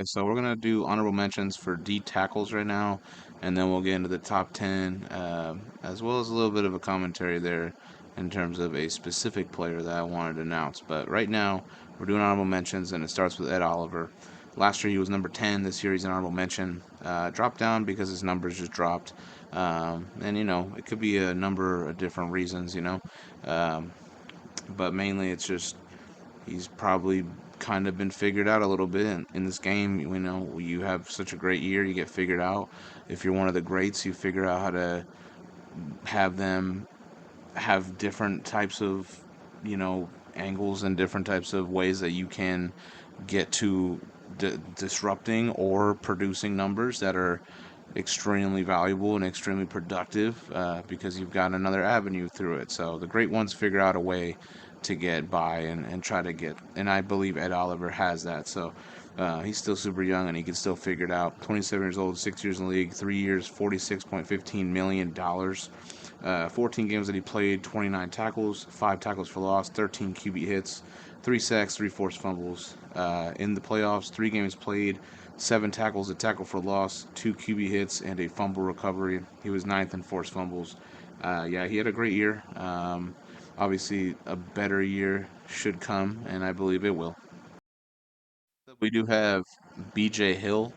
So we're gonna do honorable mentions for D tackles right now, and then we'll get into the top 10, as well as a little bit of a commentary there in terms of a specific player that I wanted to announce. But right now, we're doing honorable mentions, and it starts with Ed Oliver. Last year he was number 10. This year he's an honorable mention. Dropped down because his numbers just dropped, and it could be a number of different reasons. Um, but mainly it's just he's probably kind of been figured out a little bit in this game. You have such a great year, you get figured out. If you're one of the greats, you figure out how to have them have different types of, angles and different types of ways that you can get to disrupting or producing numbers that are extremely valuable and extremely productive, because you've got another avenue through it. So the great ones figure out a way to get by and try to get, and I believe Ed Oliver has that. So he's still super young and he can still figure it out. 27 years old, 6 years in the league, 3 years, $46.15 million. 14 games that he played, 29 tackles, 5 tackles for loss, 13 QB hits, 3 sacks, 3 forced fumbles. In the playoffs, 3 games played, 7 tackles, a tackle for loss, 2 QB hits, and a fumble recovery. He was ninth in forced fumbles. Yeah, he had a great year. Obviously, a better year should come, and I believe it will. We do have BJ Hill,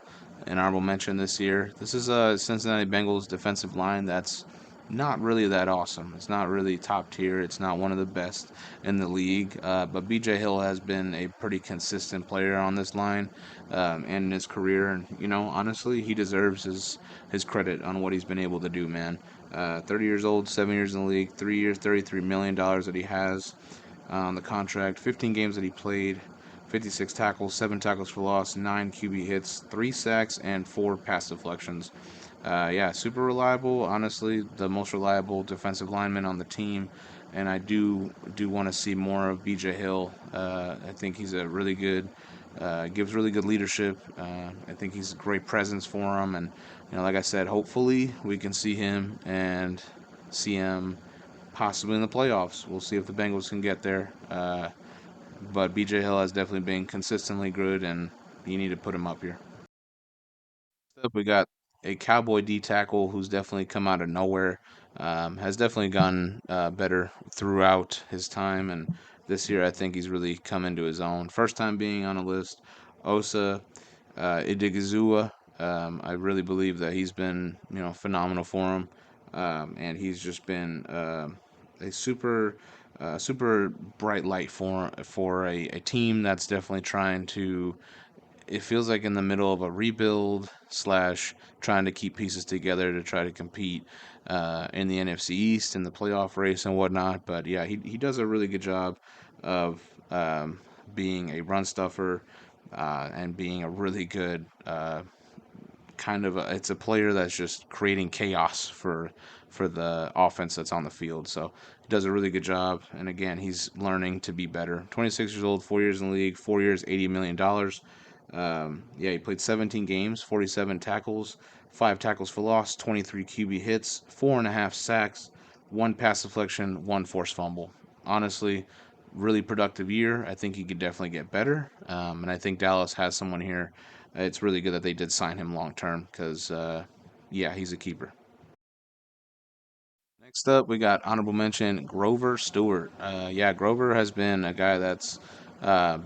an honorable mention this year. This is a Cincinnati Bengals defensive line that's not really that awesome. It's not really top tier. It's not one of the best in the league. But BJ Hill has been a pretty consistent player on this line, and in his career. And honestly, he deserves his credit on what he's been able to do. Man, 30 years old, 7 years in the league, 3 years, $33 million that he has on the contract, 15 games that he played. 56 tackles, 7 tackles for loss, 9 QB hits, 3 sacks, and 4 pass deflections. Yeah, super reliable. Honestly, the most reliable defensive lineman on the team, and I do want to see more of BJ Hill. I think he's a really good, gives really good leadership. I think he's a great presence for him, and like I said, hopefully we can see him possibly in the playoffs. We'll see if the Bengals can get there. But BJ Hill has definitely been consistently good, and you need to put him up here. Next up, we got a Cowboy D tackle who's definitely come out of nowhere. Has definitely gotten better throughout his time, and this year I think he's really come into his own. First time being on a list, Osa Idigizua. I really believe that he's been phenomenal for him, and he's just been a super bright light for a team that's definitely trying to. It feels like in the middle of a rebuild slash trying to keep pieces together to try to compete in the NFC East in the playoff race and whatnot. But yeah, he does a really good job of being a run stuffer and being a really good it's a player that's just creating chaos for the offense that's on the field. So he does a really good job. And again, he's learning to be better. 26 years old, 4 years in the league, 4 years, $80 million. Yeah, he played 17 games, 47 tackles, 5 tackles for loss, 23 QB hits, 4.5 sacks, 1 pass deflection, 1 forced fumble. Honestly, really productive year. I think he could definitely get better. And I think Dallas has someone here. It's really good that they did sign him long term because, yeah, he's a keeper. Next up, we got honorable mention Grover Stewart. Yeah, Grover has been a guy that's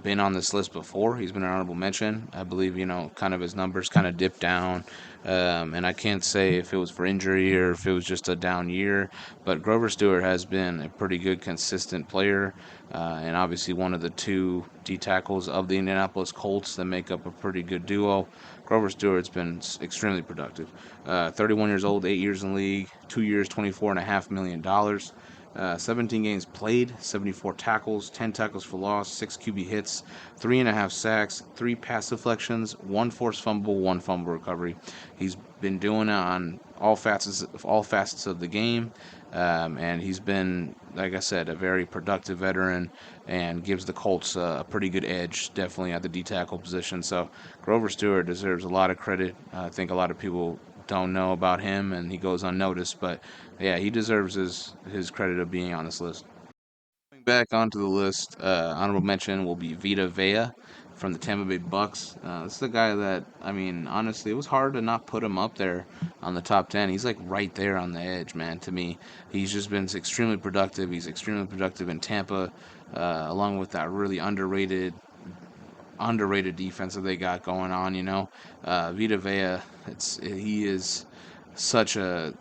been on this list before. He's been an honorable mention. I believe, kind of his numbers kind of dipped down. And I can't say if it was for injury or if it was just a down year. But Grover Stewart has been a pretty good, consistent player. And obviously one of the two D tackles of the Indianapolis Colts that make up a pretty good duo. Grover Stewart's been extremely productive. 31 years old, 8 years in the league, 2 years, $24.5 million. 17 games played, 74 tackles, 10 tackles for loss, 6 QB hits, 3.5 sacks, 3 pass deflections, 1 forced fumble, 1 fumble recovery. He's been doing it on all facets of the game, and he's been, like I said, a very productive veteran and gives the Colts a pretty good edge, definitely at the D tackle position. So Grover Stewart deserves a lot of credit. I think a lot of people don't know about him, and he goes unnoticed. But yeah, he deserves his credit of being on this list. Back onto the list, honorable mention will be Vita Vea. from the Tampa Bay Bucks. This is a guy that, I mean, honestly, it was hard to not put him up there on the top 10. He's like right there on the edge, man, to me. He's just been extremely productive. He's extremely productive in Tampa, along with that really underrated defense that they got going on. Vita Vea. He is such a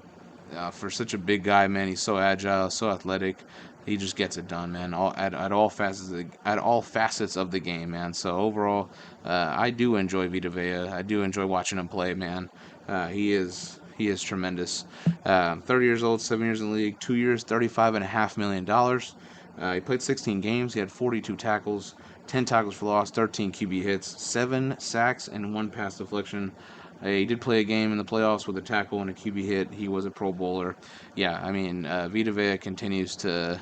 for such a big guy, man. He's so agile, so athletic. He just gets it done, man. At all facets of the game, man. So overall, I do enjoy Vita Vea. I do enjoy watching him play, man. He is tremendous. 30 years old, 7 years in the league, 2 years, $35.5 million. He played 16 games. He had 42 tackles, 10 tackles for loss, 13 QB hits, 7 sacks, and 1 pass deflection. He did play a game in the playoffs with a tackle and a QB hit. He was a Pro Bowler. Yeah, I mean, Vita Vea continues to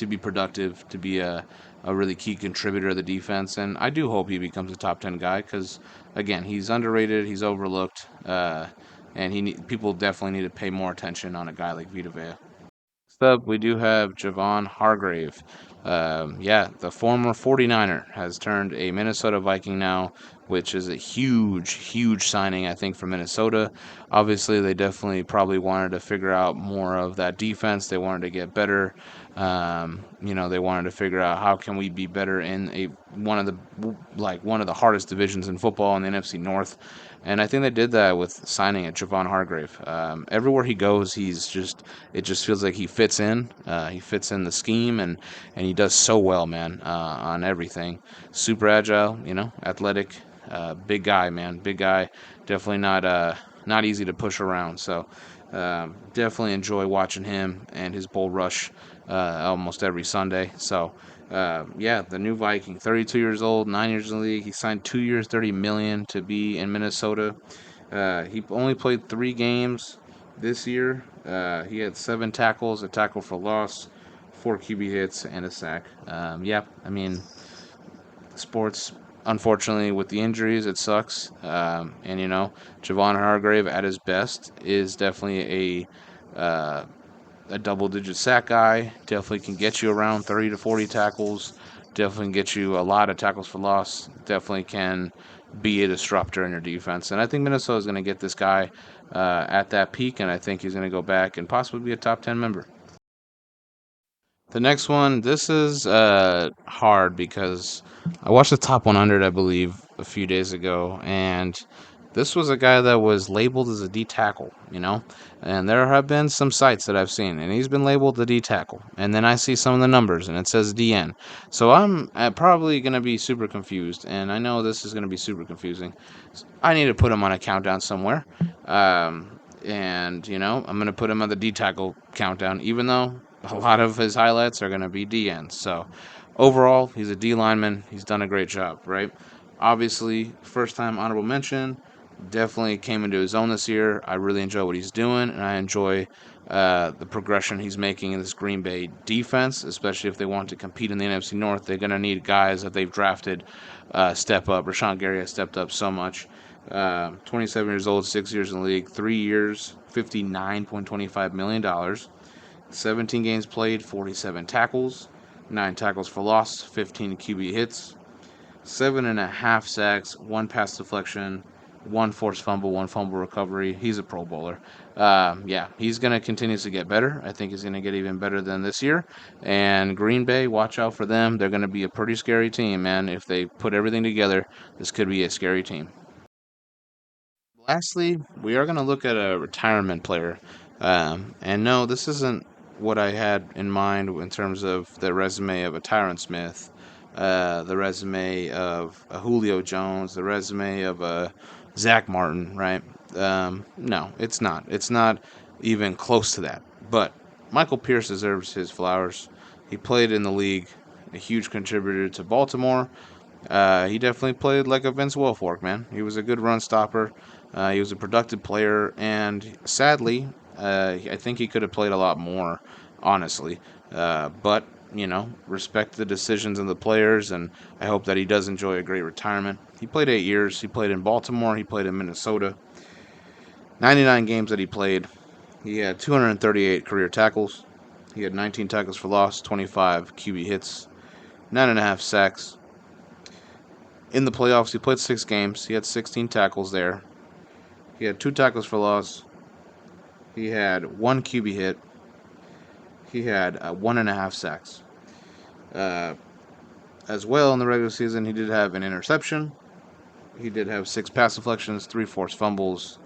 be productive, to be a really key contributor to the defense, and I do hope he becomes a top 10 guy because, again, he's underrated, he's overlooked, and people definitely need to pay more attention on a guy like Vita Vea. Next up, we do have Javon Hargrave. Yeah, the former 49er has turned a Minnesota Viking now, which is a huge, huge signing, I think, for Minnesota. Obviously, they definitely probably wanted to figure out more of that defense. They wanted to get better. They wanted to figure out how can we be better in one of the hardest divisions in football in the NFC North. And I think they did that with signing at Javon Hargrave. Everywhere he goes, it just feels like he fits in. He fits in the scheme, and he does so well, man, on everything. Super agile, athletic, big guy, man, big guy. Definitely not easy to push around. So definitely enjoy watching him and his bull rush almost every Sunday. So yeah, the new Viking, 32 years old, 9 years in the league. He signed 2 years, 30 million to be in Minnesota. He only played 3 games this year. He had 7 tackles, a tackle for loss, 4 QB hits, and a sack. Yeah, I mean, sports, unfortunately, with the injuries, it sucks. And Javon Hargrave at his best is definitely a double-digit sack guy. Definitely can get you around 30 to 40 tackles. Definitely can get you a lot of tackles for loss. Definitely can be a disruptor in your defense. And I think Minnesota is going to get this guy at that peak, and I think he's going to go back and possibly be a top 10 member. The next one, this is hard because I watched the top 100, I believe, a few days ago, and this was a guy that was labeled as a D tackle, and there have been some sites that I've seen, and he's been labeled the D tackle, and then I see some of the numbers, and it says DN. So I'm probably going to be super confused, and I know this is going to be super confusing. I need to put him on a countdown somewhere. And I'm going to put him on the D tackle countdown, even though a lot of his highlights are going to be DNs. So overall, he's a D lineman. He's done a great job, right? Obviously, first time honorable mention. Definitely came into his own this year. I really enjoy what he's doing, and I enjoy the progression he's making in this Green Bay defense, especially if they want to compete in the NFC North. They're going to need guys that they've drafted step up. Bashan Gary has stepped up so much. 27 years old, 6 years in the league, 3 years, $59.25 million. 17 games played, 47 tackles, 9 tackles for loss, 15 QB hits, 7.5 sacks, 1 pass deflection, 1 forced fumble, 1 fumble recovery. He's a Pro Bowler. Yeah, he's going to continue to get better. I think he's going to get even better than this year. And Green Bay, watch out for them. They're going to be a pretty scary team, man. If they put everything together, this could be a scary team. Lastly, we are going to look at a retirement player. And no, this isn't what I had in mind in terms of the resume of a Tyron Smith, the resume of a Julio Jones, the resume of a Zach Martin, right? No, it's not. It's not even close to that. But Michael Pierce deserves his flowers. He played in the league, a huge contributor to Baltimore. He definitely played like a Vince Wilfork, man. He was a good run stopper. He was a productive player, and sadly, I think he could have played a lot more, honestly. But respect the decisions of the players, and I hope that he does enjoy a great retirement. He played 8 years. He played in Baltimore. He played in Minnesota. 99 games that he played. He had 238 career tackles. He had 19 tackles for loss, 25 QB hits, 9.5 sacks, in the playoffs, he played 6 games. He had 16 tackles there. He had 2 tackles for loss. He had 1 QB hit. He had 1.5 sacks. As well, in the regular season, he did have an interception. He did have 6 pass deflections, 3 forced fumbles,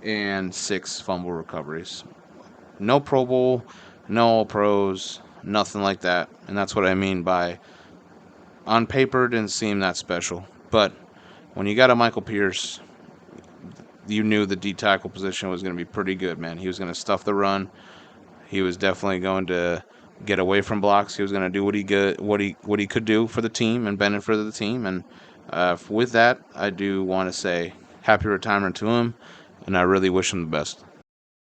and 6 fumble recoveries. No Pro Bowl, no All Pros, nothing like that. And that's what I mean by on paper didn't seem that special. But when you got a Michael Pierce, you knew the D tackle position was going to be pretty good, man. He was going to stuff the run. He was definitely going to get away from blocks. He was going to do what he could do for the team and benefit for the team. And with that, I do want to say happy retirement to him, and I really wish him the best.